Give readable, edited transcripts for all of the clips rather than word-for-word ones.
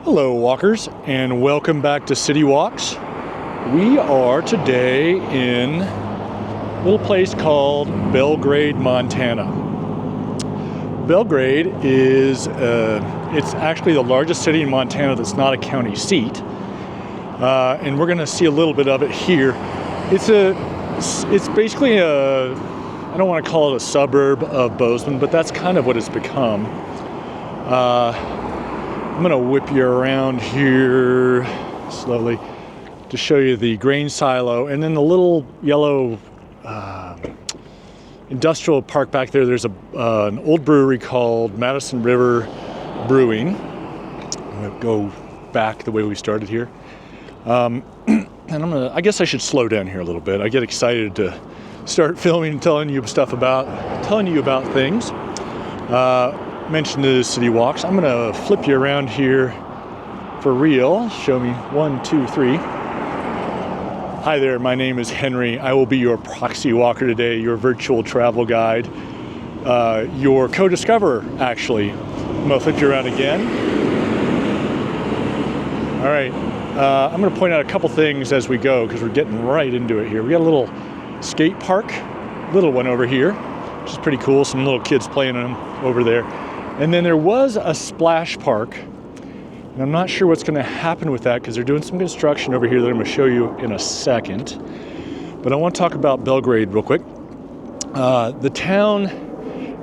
Hello walkers, and welcome back to City Walks. We are today in a little place called Belgrade, Montana. Belgrade is it's actually the largest city in Montana that's not a county seat, and we're going to see a little bit of it here. It's basically I don't want to call it a suburb of Bozeman, but that's kind of what it's become. I'm going to whip you around here slowly to show you the grain silo, and then the little yellow industrial park back there. There's an old brewery called Madison River Brewing. I'm going to go back the way we started here. And I guess I should slow down here a little bit. I get excited to start filming and telling you about things. Mentioned the City Walks. I'm going to flip you around here for real. Show me 1, 2, 3. Hi there, my name is Henry. I will be your proxy walker today, your virtual travel guide, your co-discoverer, actually. I'm going to flip you around again. All right, I'm going to point out a couple things as we go because we're getting right into it here. We got a little skate park, little one over here, which is pretty cool. Some little kids playing on them over there. And then there was a splash park, and I'm not sure what's going to happen with that because they're doing some construction over here that I'm going to show you in a second. But I want to talk about Belgrade real quick. The town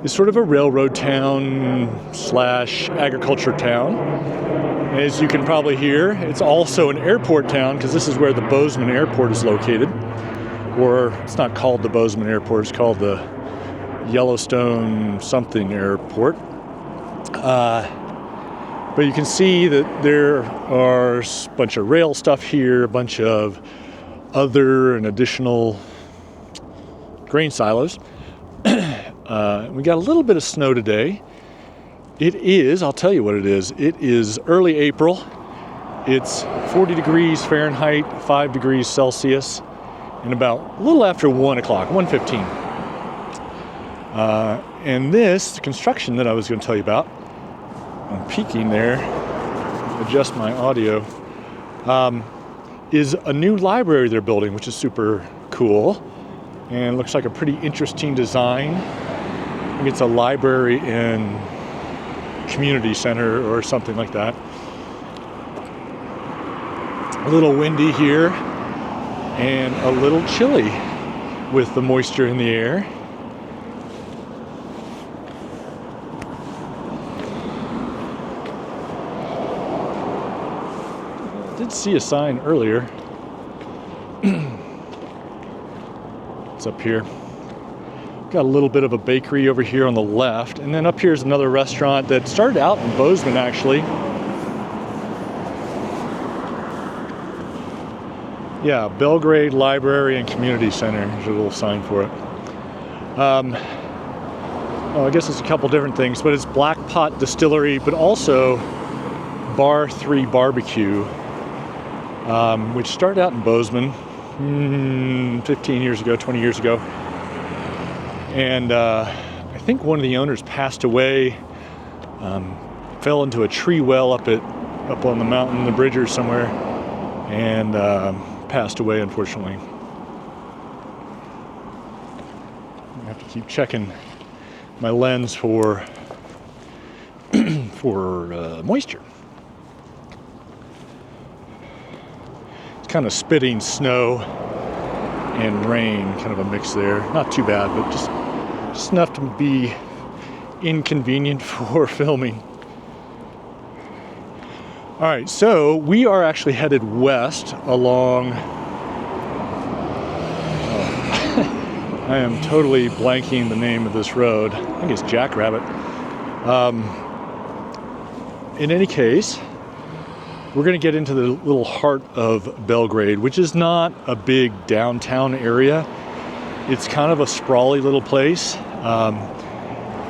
is sort of a railroad town / agriculture town. As you can probably hear, it's also an airport town because this is where the Bozeman Airport is located. Or it's not called the Bozeman Airport, it's called the Yellowstone something airport. But you can see that there are a bunch of rail stuff here, a bunch of other and additional grain silos. We got a little bit of snow today. It is, I'll tell you what it is early April. It's 40 degrees Fahrenheit, 5 degrees Celsius, and about a little after 1 o'clock, 1:15. And this construction that I was going to tell you about, I'm peeking there, adjust my audio, is a new library they're building, which is super cool and looks like a pretty interesting design. I think it's a library and community center or something like that. A little windy here and a little chilly with the moisture in the air. Did see a sign earlier. It's up here. Got a little bit of a bakery over here on the left, and then up here is another restaurant that started out in Bozeman, actually. Yeah, Belgrade Library and Community Center. There's a little sign for it. Oh, I guess it's a couple different things, but it's Black Pot Distillery, but also Bar 3 Barbecue. Which started out in Bozeman 15 years ago, 20 years ago. And I think one of the owners passed away, fell into a tree well up on the mountain, the bridge or somewhere, and passed away, unfortunately. I have to keep checking my lens for moisture. Kind of spitting snow and rain, kind of a mix there. Not too bad, but just enough to be inconvenient for filming. All right, so we are actually headed west along. I am totally blanking the name of this road. I think it's Jackrabbit. In any case, we're going to get into the little heart of Belgrade, which is not a big downtown area. It's kind of a sprawly little place.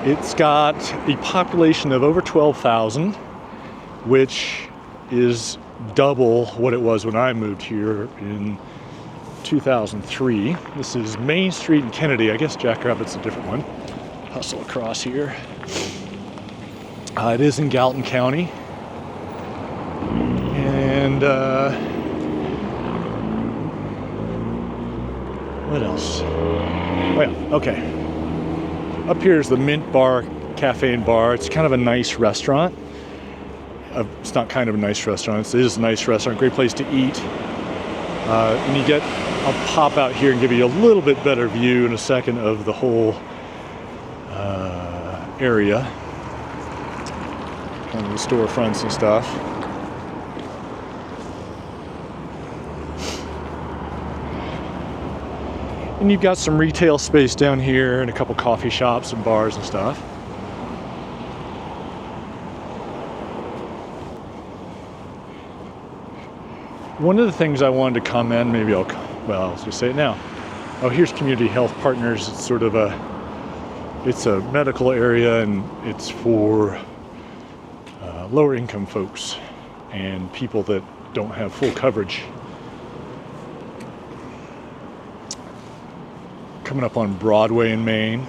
It's got a population of over 12,000, which is double what it was when I moved here in 2003. This is Main Street in Kennedy. I guess Jackrabbit's a different one. Hustle across here. It is in Gallatin County. And what else? Oh yeah, okay. Up here is the Mint Bar Cafe and Bar. It's kind of a nice restaurant. It's not kind of a nice restaurant. It is a nice restaurant. Great place to eat. And you get, I'll pop out here and give you a little bit better view in a second of the whole area. Kind of the storefronts and stuff. And you've got some retail space down here and a couple coffee shops and bars and stuff. One of the things I wanted to comment, maybe I'll just say it now. Oh, here's Community Health Partners. It's sort of it's a medical area, and it's for lower income folks and people that don't have full coverage. Coming up on Broadway in Maine.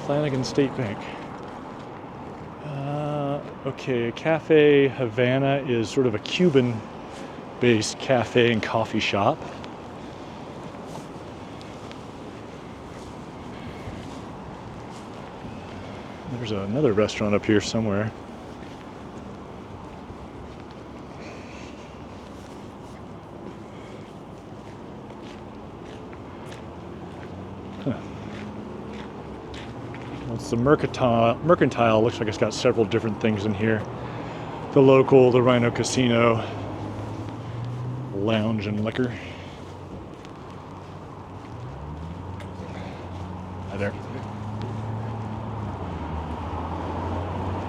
Flanagan State Bank. Okay, Cafe Havana is sort of a Cuban-based cafe and coffee shop. There's another restaurant up here somewhere. It's the Mercantile. Looks like it's got several different things in here. The Local, the Rhino Casino, Lounge and Liquor. Hi there.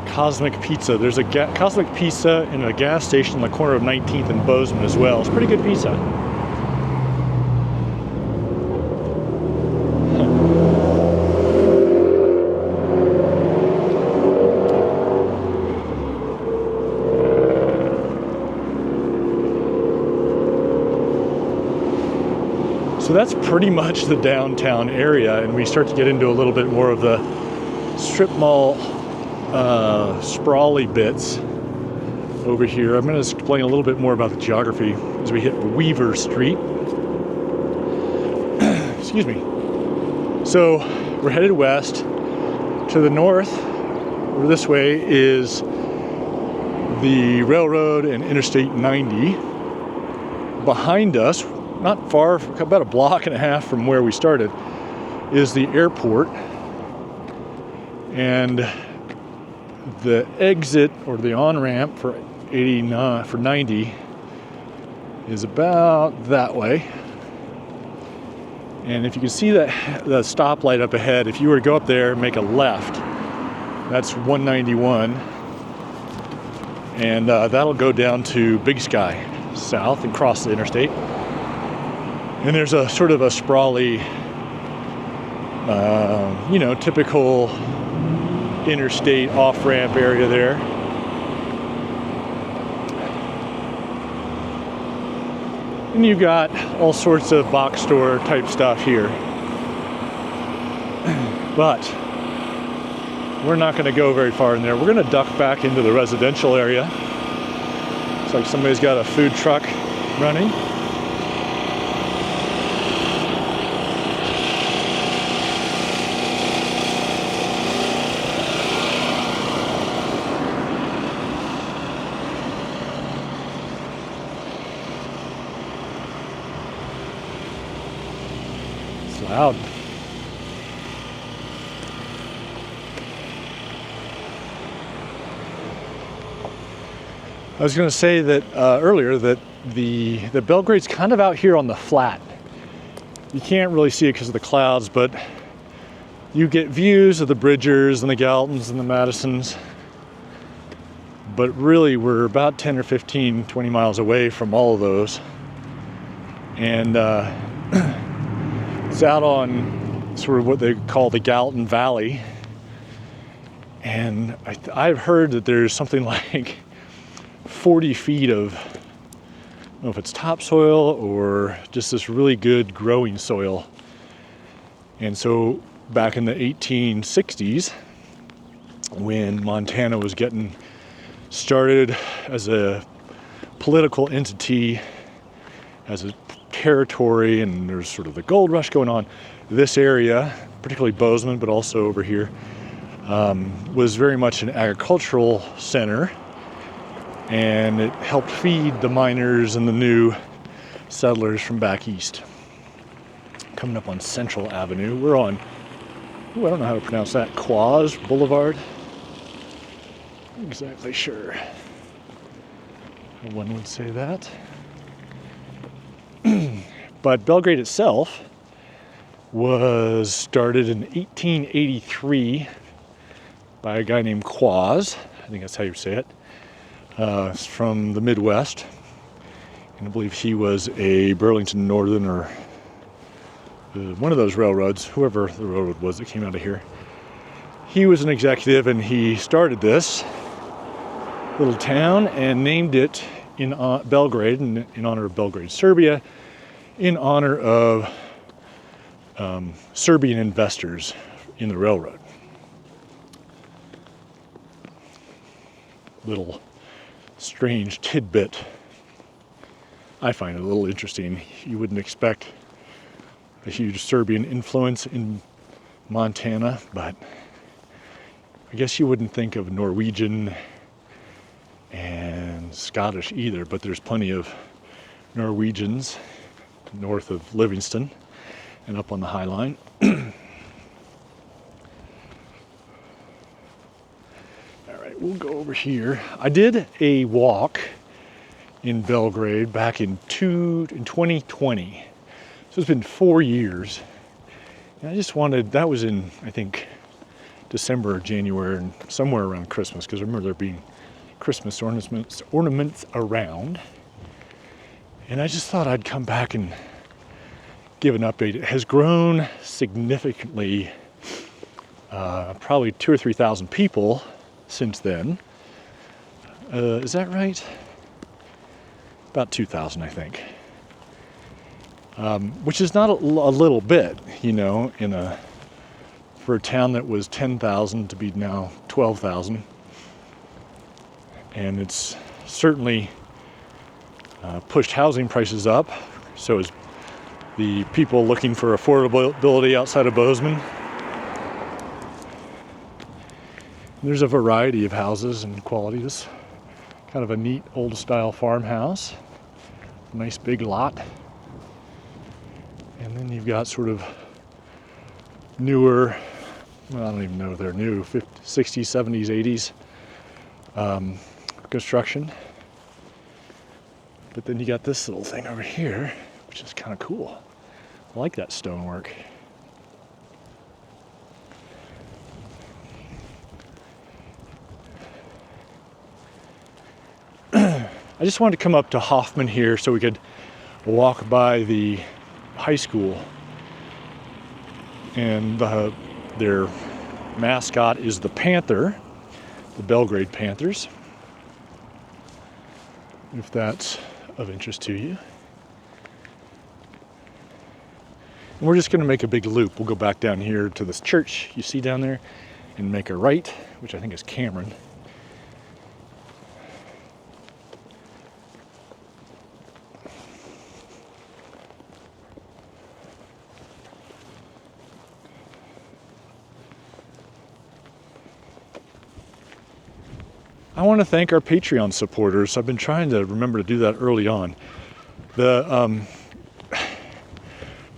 Cosmic Pizza. There's a Cosmic Pizza in a gas station on the corner of 19th and Bozeman as well. It's pretty good pizza. So that's pretty much the downtown area, and we start to get into a little bit more of the strip mall sprawly bits over here. I'm going to explain a little bit more about the geography as we hit Weaver Street. Excuse me. So we're headed west. To the north, or this way, is the railroad and Interstate 90. Behind us, not far, about a block and a half from where we started, is the airport. And the exit, or the on-ramp for 90 is about that way. And if you can see the stoplight up ahead, if you were to go up there and make a left, that's 191. And that'll go down to Big Sky south and cross the interstate. And there's a sort of a sprawly, typical interstate off-ramp area there. And you've got all sorts of box store type stuff here. But we're not going to go very far in there. We're going to duck back into the residential area. Looks like somebody's got a food truck running. Loud. I was going to say that earlier that the Belgrade's kind of out here on the flat. You can't really see it because of the clouds, but you get views of the Bridgers and the Galtons and the Madisons. But really, we're about 10 or 15, 20 miles away from all of those. And it's out on sort of what they call the Galton Valley. And I've heard that there's something like 40 feet of, I don't know if it's topsoil or just this really good growing soil. And so back in the 1860s when Montana was getting started as a political entity, as a territory, and there's sort of the gold rush going on. This area, particularly Bozeman, but also over here, was very much an agricultural center, and it helped feed the miners and the new settlers from back east. Coming up on Central Avenue, we're on, I don't know how to pronounce that, Quaz Boulevard? Not exactly sure. One would say that. But Belgrade itself was started in 1883 by a guy named Quaz. I think that's how you say it. It's from the Midwest. And I believe he was a Burlington Northern or one of those railroads, whoever the railroad was that came out of here. He was an executive, and he started this little town and named it in Belgrade, in honor of Belgrade, Serbia, in honor of Serbian investors in the railroad. Little strange tidbit. I find it a little interesting. You wouldn't expect a huge Serbian influence in Montana, but I guess you wouldn't think of Norwegian and Scottish either, but there's plenty of Norwegians north of Livingston and up on the High Line. All right, we'll go over here. I did a walk in Belgrade back in 2020. So it's been 4 years. And I just wanted, that was in, I think, December or January, and somewhere around Christmas, because I remember there being Christmas ornaments around. And I just thought I'd come back and give an update. It has grown significantly, probably 2,000 or 3,000 people since then. Is that right? About 2,000, I think. Which is not a little bit, you know, for a town that was 10,000 to be now 12,000. And it's certainly pushed housing prices up. So is the people looking for affordability outside of Bozeman. There's a variety of houses and qualities. Kind of a neat old style farmhouse. Nice big lot. And then you've got sort of newer, well, I don't even know if they're new, 50s, 60s, 70s, 80s construction. But then you got this little thing over here, which is kind of cool. I like that stonework. I just wanted to come up to Hoffman here so we could walk by the high school. And their mascot is the Panther, the Belgrade Panthers, if that's of interest to you. And we're just going to make a big loop. We'll go back down here to this church you see down there and make a right, which I think is Cameron. I want to thank our Patreon supporters. I've been trying to remember to do that early on.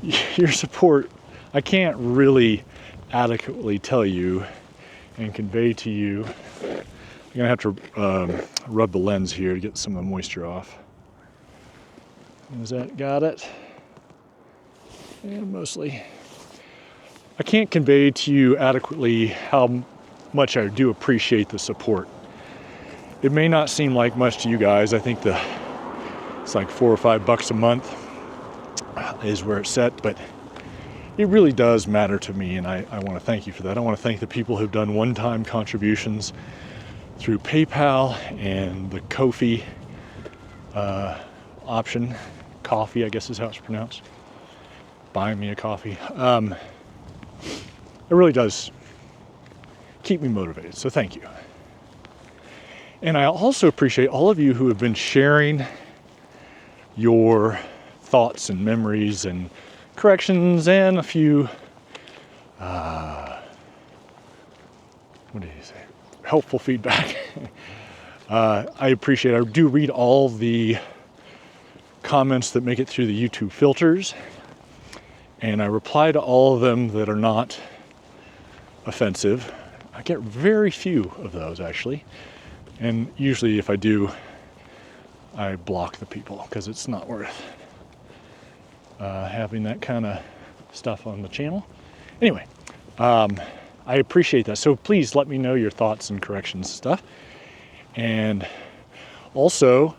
Your support, I can't really adequately tell you and convey to you. I'm gonna have to rub the lens here to get some of the moisture off. Is that got it? Yeah, mostly. I can't convey to you adequately how much I do appreciate the support. It may not seem like much to you guys. I think it's like $4 or $5 a month is where it's set, but it really does matter to me, and I want to thank you for that. I want to thank the people who've done one-time contributions through PayPal and the Ko-fi option. Coffee, I guess is how it's pronounced. Buying me a coffee. It really does keep me motivated, so thank you. And I also appreciate all of you who have been sharing your thoughts and memories and corrections and a few, what did you say? Helpful feedback. I appreciate it. I do read all the comments that make it through the YouTube filters, and I reply to all of them that are not offensive. I get very few of those, actually. And usually if I do, I block the people because it's not worth having that kind of stuff on the channel. Anyway, I appreciate that. So please let me know your thoughts and corrections and stuff. And also,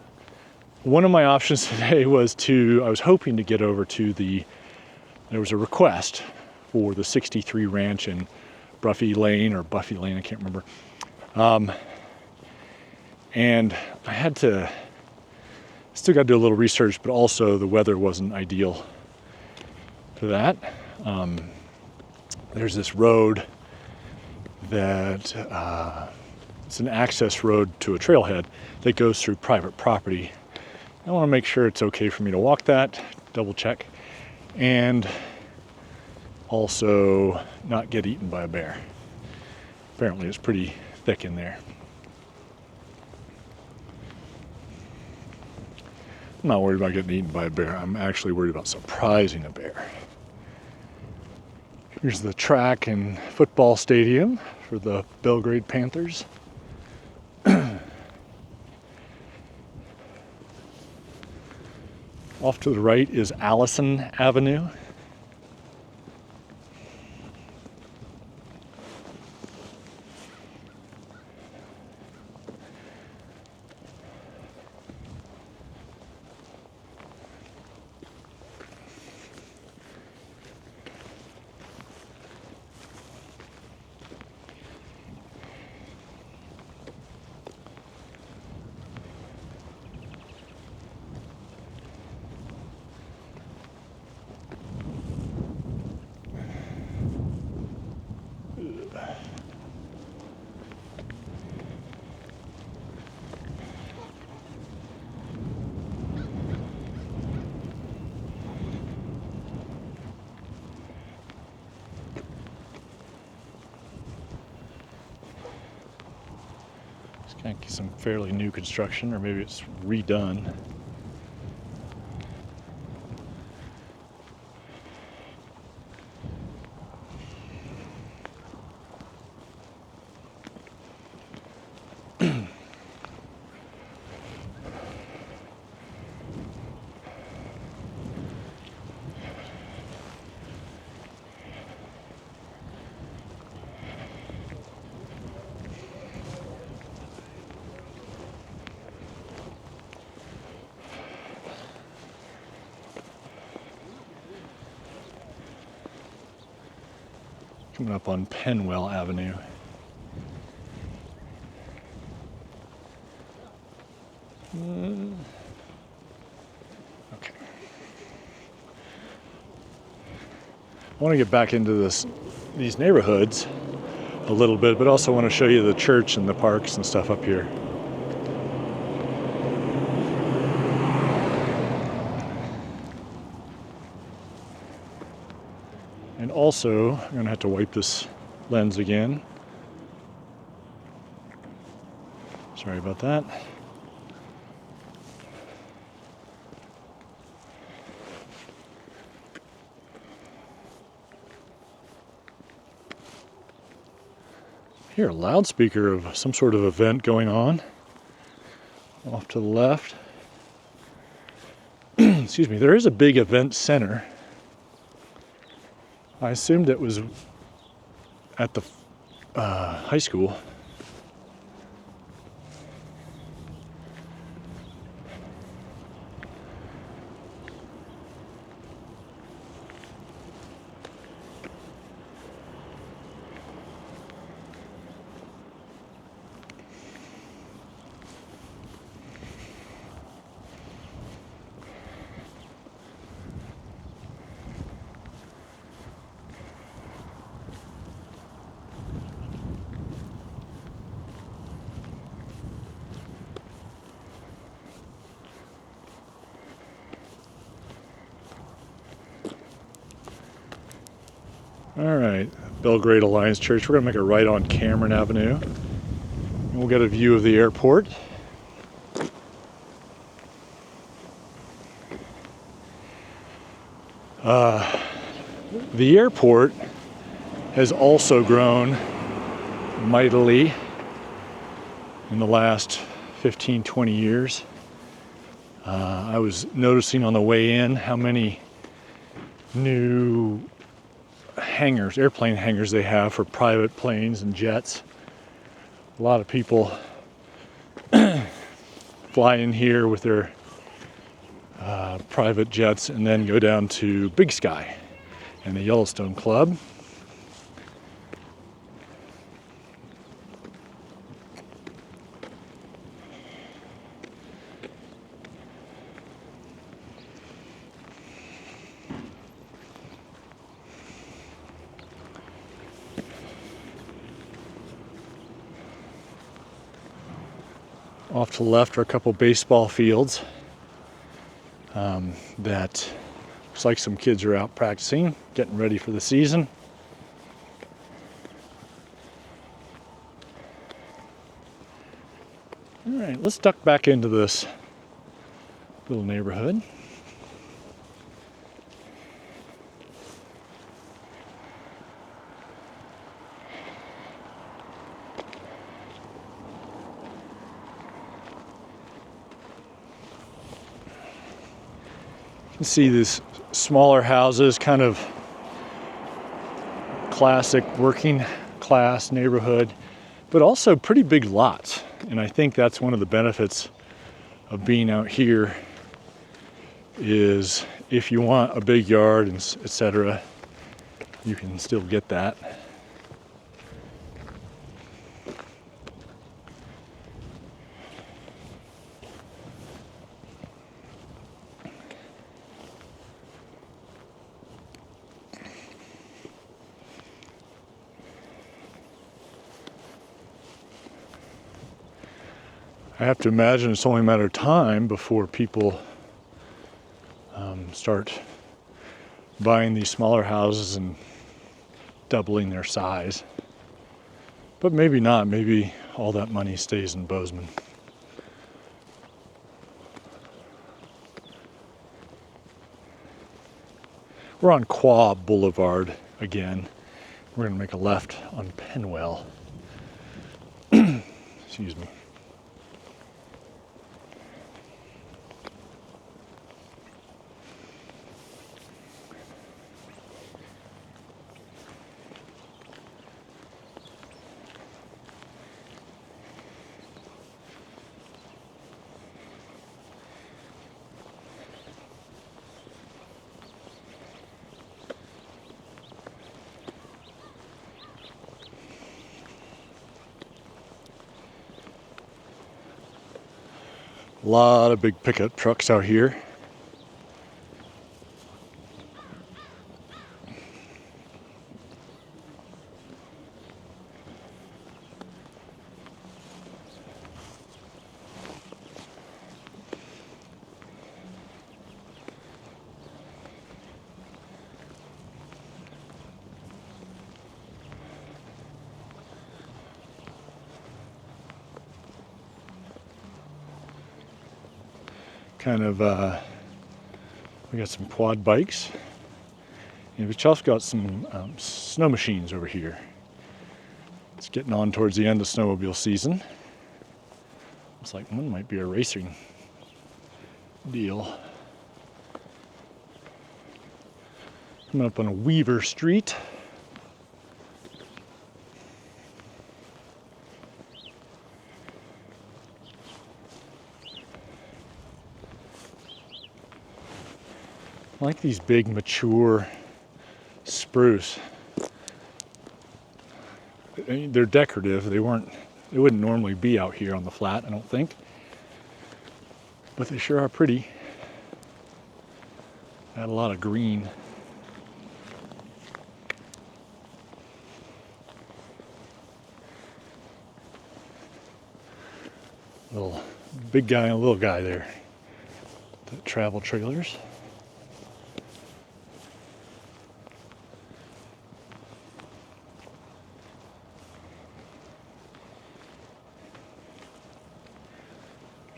one of my options today was I was hoping to get over to there was a request for the 63 Ranch in Buffy Lane, I can't remember. And I still got to do a little research, but also the weather wasn't ideal for that. There's this road that it's an access road to a trailhead that goes through private property. I want to make sure it's okay for me to walk that, double check, and also not get eaten by a bear. Apparently it's pretty thick in there. I'm not worried about getting eaten by a bear. I'm actually worried about surprising a bear. Here's the track and football stadium for the Belgrade Panthers. Off to the right is Allison Avenue. Kind of some fairly new construction, or maybe it's redone. Coming up on Penwell Avenue. Okay. I want to get back into these neighborhoods a little bit, but also want to show you the church and the parks and stuff up here. And also, I'm going to have to wipe this lens again. Sorry about that. Here, a loudspeaker of some sort of event going on. Off to the left. Excuse me, there is a big event center. I assumed it was at the high school. All right, Belgrade Alliance Church. We're gonna make a right on Cameron Avenue, and we'll get a view of the airport. The airport has also grown mightily in the last 15-20 years. I was noticing on the way in how many new hangars, airplane hangars they have for private planes and jets. A lot of people fly in here with their private jets and then go down to Big Sky and the Yellowstone Club. Off to the left are a couple baseball fields that looks like some kids are out practicing, getting ready for the season. All right, let's duck back into this little neighborhood. You see these smaller houses, kind of classic working class neighborhood, but also pretty big lots. And I think that's one of the benefits of being out here is if you want a big yard and etc., you can still get that. I have to imagine it's only a matter of time before people start buying these smaller houses and doubling their size. But maybe not. Maybe all that money stays in Bozeman. We're on Quab Boulevard again. We're going to make a left on Penwell. Excuse me. A lot of big pickup trucks out here. We got some quad bikes, and we've also got some snow machines over here. It's getting on towards the end of snowmobile season. Looks like one might be a racing deal. Coming up on a Weaver Street. I like these big, mature spruce. They're decorative. They wouldn't normally be out here on the flat, I don't think. But they sure are pretty. Add a lot of green. Little big guy and a little guy there. The travel trailers.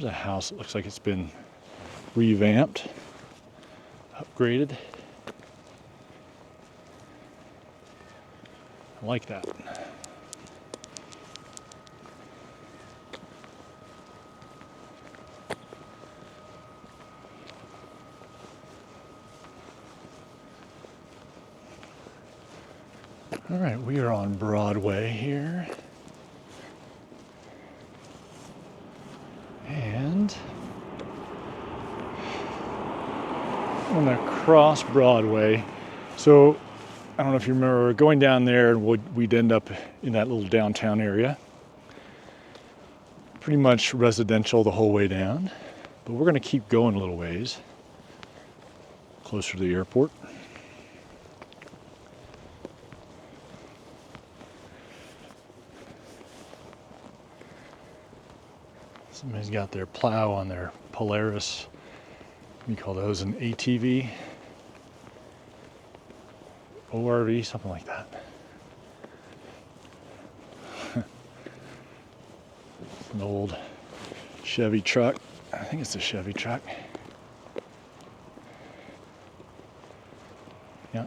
There's a house that looks like it's been revamped, upgraded. I like that. All right, we are on Broadway here. And I'm gonna cross Broadway. So I don't know if you remember going down there, and we'd end up in that little downtown area. Pretty much residential the whole way down, but we're gonna keep going a little ways closer to the airport. Somebody's got their plow on their Polaris. We call those an ATV, ORV, something like that. An old Chevy truck. I think it's a Chevy truck. Yeah.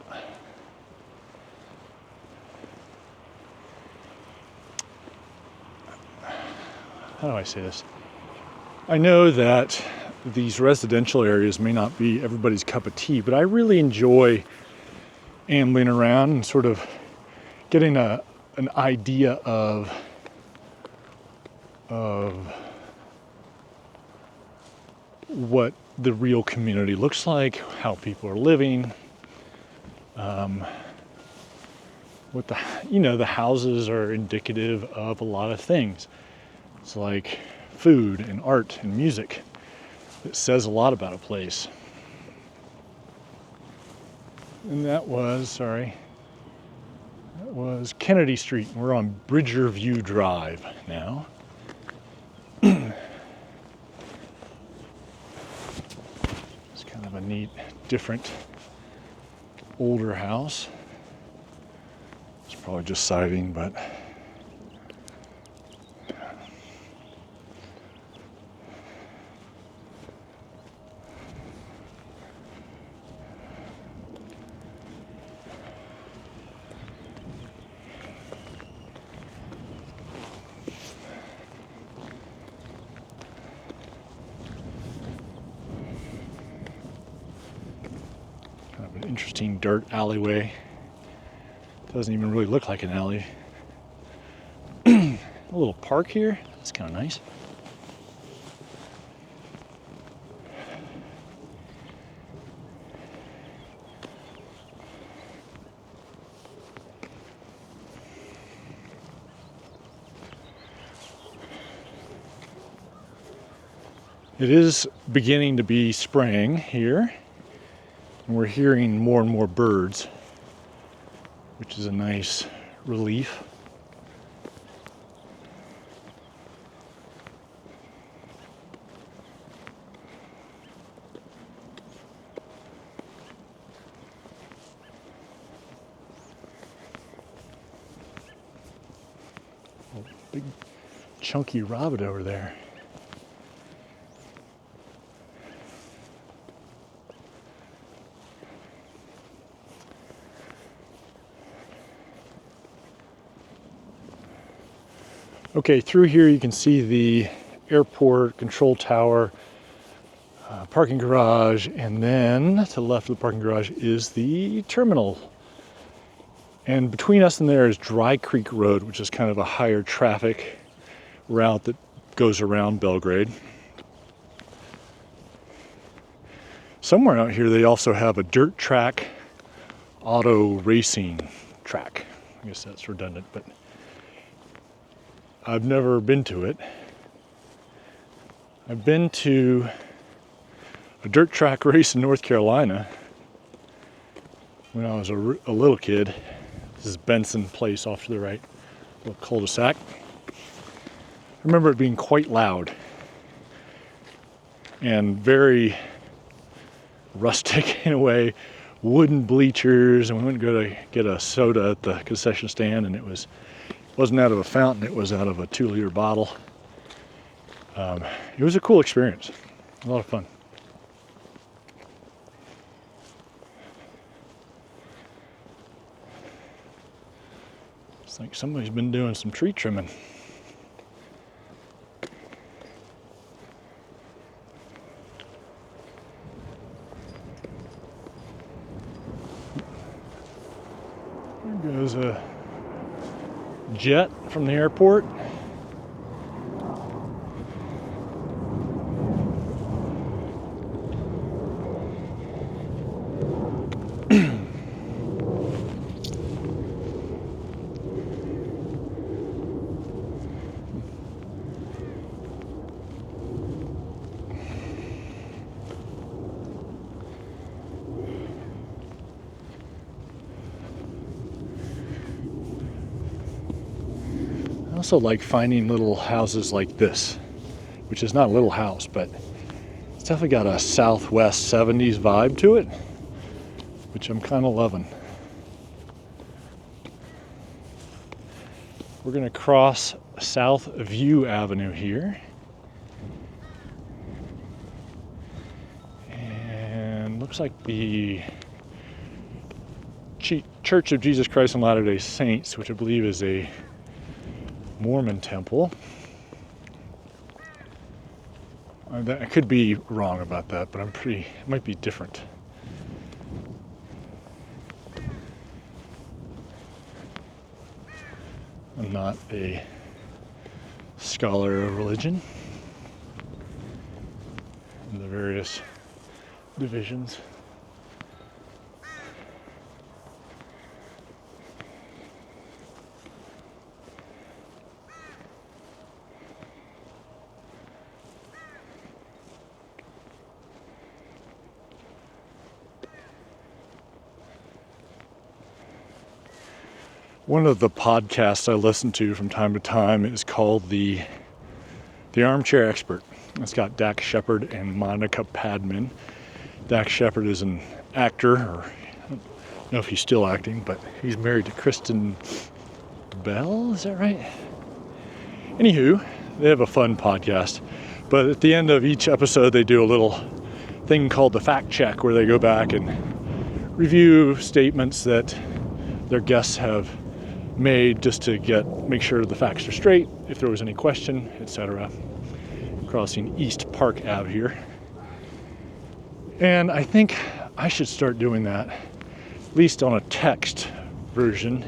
How do I say this? I know that these residential areas may not be everybody's cup of tea, but I really enjoy ambling around and sort of getting an idea of what the real community looks like, how people are living, what the houses are indicative of a lot of things. It's like food and art and music. It says a lot about a place. And that was Kennedy Street. We're on Bridger View Drive now. It's kind of a neat, different, older house. It's probably just siding, but interesting dirt alleyway. Doesn't even really look like an alley. A little park here. That's kind of nice. It is beginning to be spring here. And we're hearing more and more birds, which is a nice relief. Oh, big chunky rabbit over there. Okay, through here you can see the airport control tower, parking garage, and then to the left of the parking garage is the terminal. And between us and there is Dry Creek Road, which is kind of a higher traffic route that goes around Belgrade. Somewhere out here they also have a dirt track auto racing track. I guess that's redundant, but I've never been to it. I've been to a dirt track race in North Carolina when I was a little kid. This is Benson Place off to the right, a little cul-de-sac. I remember it being quite loud and very rustic in a way. Wooden bleachers, and we went to go to get a soda at the concession stand, and it wasn't out of a fountain, it was out of a 2-liter bottle. It was a cool experience, a lot of fun. It's like somebody's been doing some tree trimming. There goes a jet from the airport. I also like finding little houses like this, which is not a little house, but it's definitely got a Southwest 70s vibe to it, which I'm kind of loving. We're going to cross South View Avenue here. And looks like the Church of Jesus Christ and Latter-day Saints, which I believe is a Mormon temple. I could be wrong about that, but it might be different. I'm not a scholar of religion and the various divisions. One of the podcasts I listen to from time to time is called The Armchair Expert. It's got Dax Shepard and Monica Padman. Dax Shepard is an actor, or I don't know if he's still acting, but he's married to Kristen Bell, is that right? Anywho, they have a fun podcast. But at the end of each episode, they do a little thing called the fact check, where they go back and review statements that their guests have made just to make sure the facts are straight, if there was any question, etc. Crossing East Park Ave here. And I think I should start doing that, at least on a text version.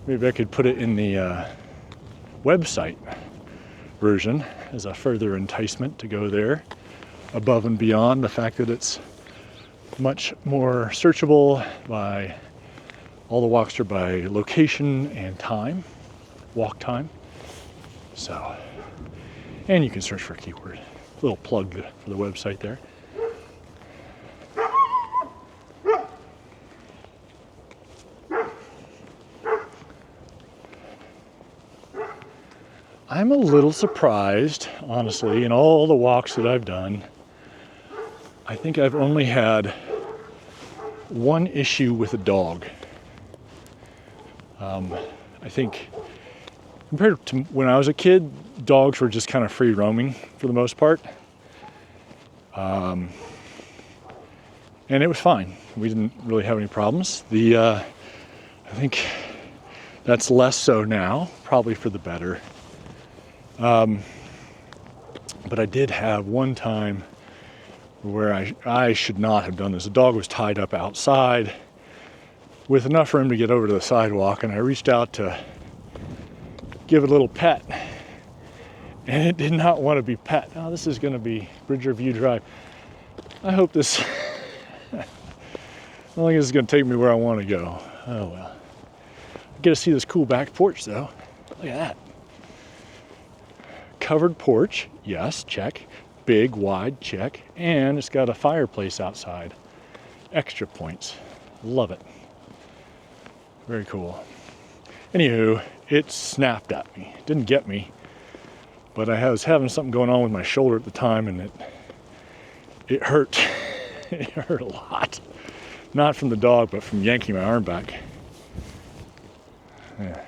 Maybe I could put it in the website version as a further enticement to go there, above and beyond the fact that it's much more searchable by all the walks are by location and time, walk time. So, and you can search for a keyword. Little plug for the website there. I'm a little surprised, honestly, in all the walks that I've done. I think I've only had one issue with a dog. I think compared to when I was a kid, dogs were just kind of free roaming for the most part. And it was fine. We didn't really have any problems. I think that's less so now, probably for the better. But I did have one time where I should not have done this. The dog was tied up outside with enough room to get over to the sidewalk, and I reached out to give it a little pet, and it did not want to be pet. Now this is going to be Bridger View Drive. I hope this, I don't think this is going to take me where I want to go. Oh well. I get to see this cool back porch though. Look at that. Covered porch, yes, check. Big, wide, check. And it's got a fireplace outside. Extra points. Love it. Very cool. Anywho, it snapped at me. It didn't get me, but I was having something going on with my shoulder at the time, and it hurt. It hurt a lot. Not from the dog, but from yanking my arm back. Yeah.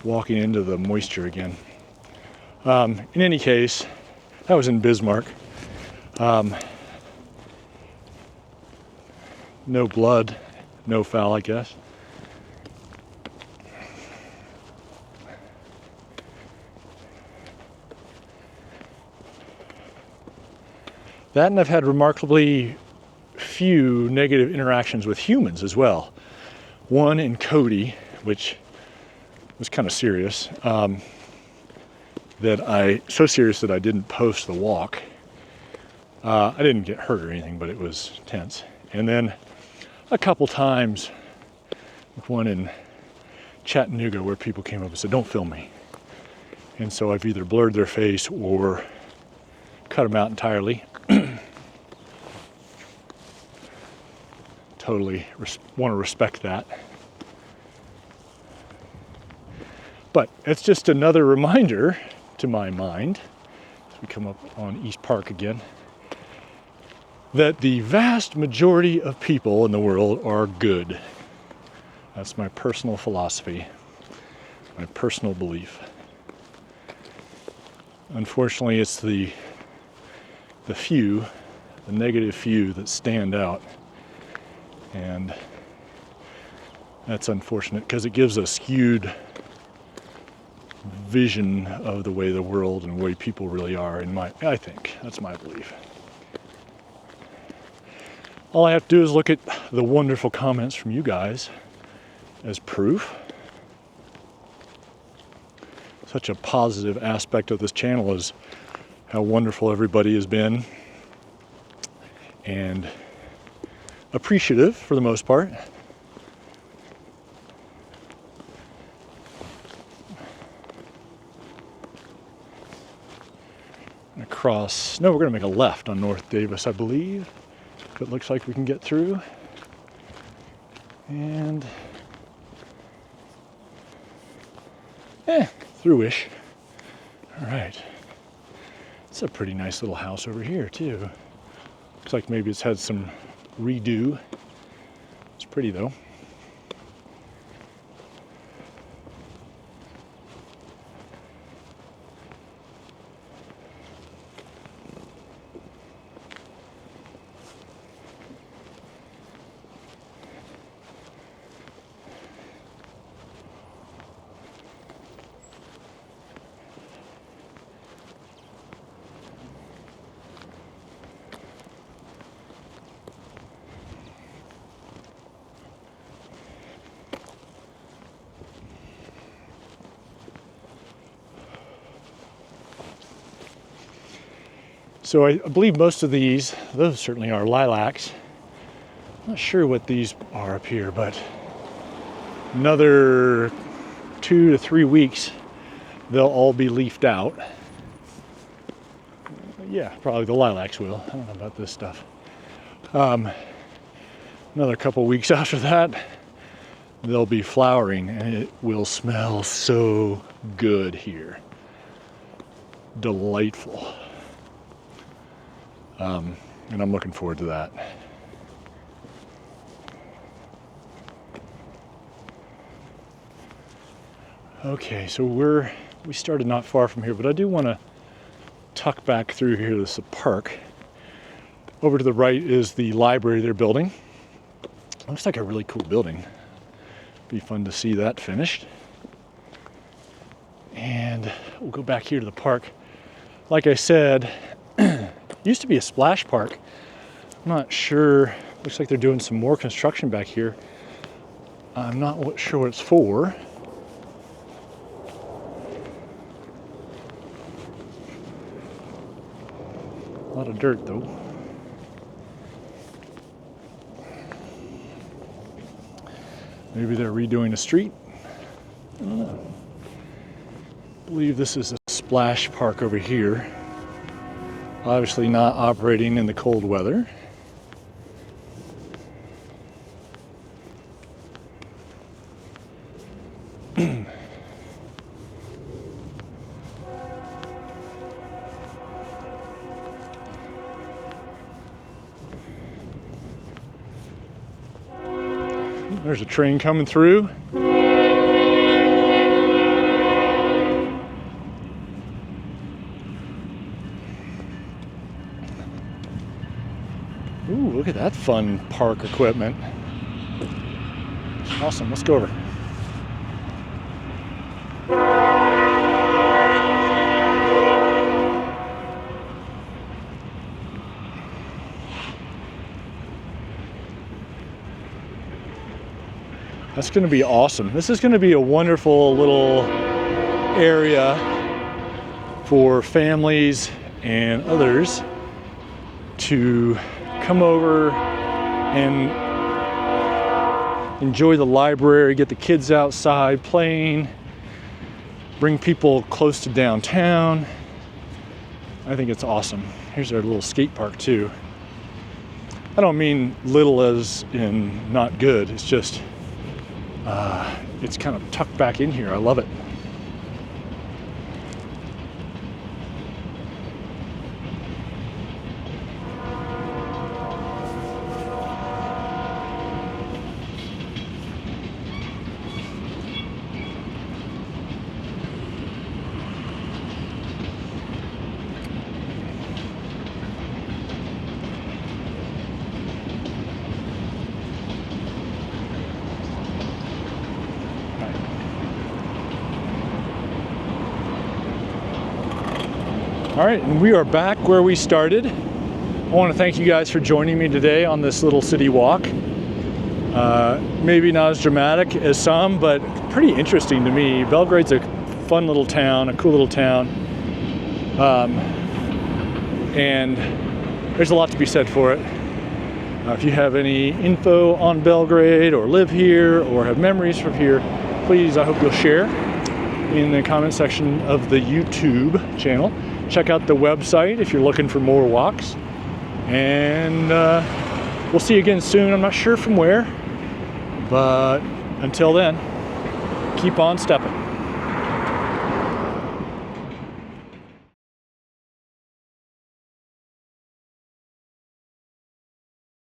Walking into the moisture again. In any case, that was in Bismarck. No blood, no foul, I guess. That, and I've had remarkably few negative interactions with humans as well. One in Cody, which was kind of serious, so serious that I didn't post the walk. I didn't get hurt or anything, but it was tense. And then a couple times, one in Chattanooga, where people came up and said, "Don't film me." And so I've either blurred their face or cut them out entirely. Totally want to respect that. But it's just another reminder to my mind, as we come up on East Park again, that the vast majority of people in the world are good. That's my personal philosophy, my personal belief. Unfortunately, it's the few, the negative few, that stand out. And that's unfortunate because it gives a skewed vision of the way the world and the way people really are. I think that's my belief. All I have to do is look at the wonderful comments from you guys as proof. Such a positive aspect of this channel is how wonderful everybody has been, and appreciative for the most part. We're going to make a left on North Davis, I believe. It looks like we can get through. And through-ish. All right. It's a pretty nice little house over here too. Looks like maybe it's had some redo. It's pretty though. So I believe most of those certainly are lilacs. I'm not sure what these are up here, but another 2 to 3 weeks, they'll all be leafed out. Yeah, probably the lilacs will. I don't know about this stuff. Another couple weeks after that, they'll be flowering, and it will smell so good here. Delightful. And I'm looking forward to that. Okay, so we started not far from here, but I do want to tuck back through here to this park. Over to the right is the library they're building. Looks like a really cool building. Be fun to see that finished. And we'll go back here to the park. Like I said, used to be a splash park. I'm not sure. Looks like they're doing some more construction back here. I'm not sure what it's for. A lot of dirt though. Maybe they're redoing a street. I don't know. I believe this is a splash park over here. Obviously not operating in the cold weather. There's a train coming through. look at that fun park equipment. Awesome, let's go over. That's going to be awesome. This is going to be a wonderful little area for families and others to come over and enjoy the library, get the kids outside playing, bring people close to downtown. I think it's awesome. Here's our little skate park too. I don't mean little as in not good. It's just it's kind of tucked back in here. I love it. All right, and we are back where we started. I want to thank you guys for joining me today on this little city walk. Maybe not as dramatic as some, but pretty interesting to me. Belgrade's a fun little town, a cool little town. And there's a lot to be said for it. If you have any info on Belgrade or live here or have memories from here, please, I hope you'll share in the comment section of the YouTube channel. Check out the website if you're looking for more walks. And we'll see you again soon. I'm not sure from where, but until then, keep on stepping.